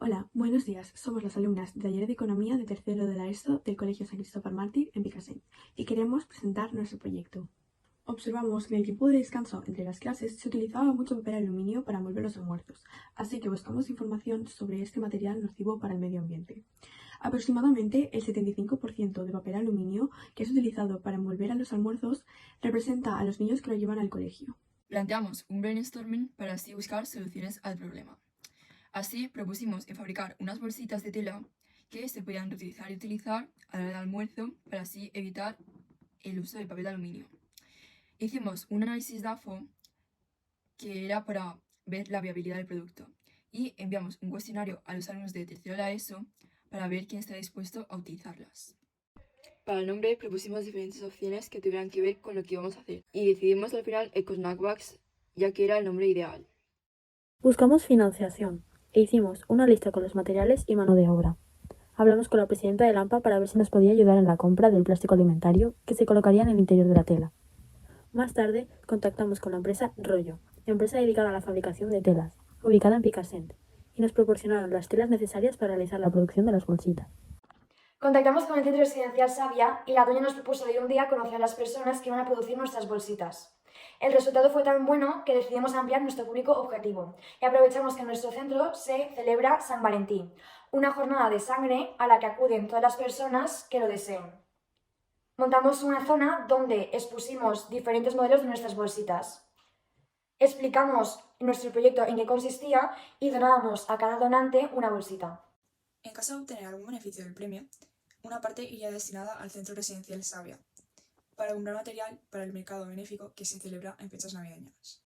Hola, buenos días. Somos las alumnas de Taller de Economía de tercero de la ESO del Colegio San Cristóbal Mártir en Picassent y queremos presentar nuestro proyecto. Observamos que en el tiempo de descanso entre las clases se utilizaba mucho papel aluminio para envolver los almuerzos, así que buscamos información sobre este material nocivo para el medio ambiente. Aproximadamente el 75% de papel aluminio que es utilizado para envolver a los almuerzos representa a los niños que lo llevan al colegio. Planteamos un brainstorming para así buscar soluciones al problema. Así propusimos en fabricar unas bolsitas de tela que se podían reutilizar y utilizar a la hora del almuerzo para así evitar el uso del papel de aluminio. Hicimos un análisis DAFO que era para ver la viabilidad del producto y enviamos un cuestionario a los alumnos de tercero de la ESO para ver quién está dispuesto a utilizarlas. Para el nombre propusimos diferentes opciones que tuvieran que ver con lo que íbamos a hacer y decidimos al final Ecosnackbags ya que era el nombre ideal. Buscamos financiación e hicimos una lista con los materiales y mano de obra. Hablamos con la presidenta de Lampa para ver si nos podía ayudar en la compra del plástico alimentario que se colocaría en el interior de la tela. Más tarde contactamos con la empresa Rollo, empresa dedicada a la fabricación de telas, ubicada en Picassent, y nos proporcionaron las telas necesarias para realizar la producción de las bolsitas. Contactamos con el centro residencial Savia y la dueña nos propuso ir un día a conocer a las personas que iban a producir nuestras bolsitas. El resultado fue tan bueno que decidimos ampliar nuestro público objetivo y aprovechamos que en nuestro centro se celebra San Valentín, una jornada de sangre a la que acuden todas las personas que lo deseen. Montamos una zona donde expusimos diferentes modelos de nuestras bolsitas. Explicamos nuestro proyecto en qué consistía y donábamos a cada donante una bolsita. En caso de obtener algún beneficio del premio, una parte iría destinada al centro residencial Savia, para comprar material para el mercado benéfico que se celebra en fechas navideñas.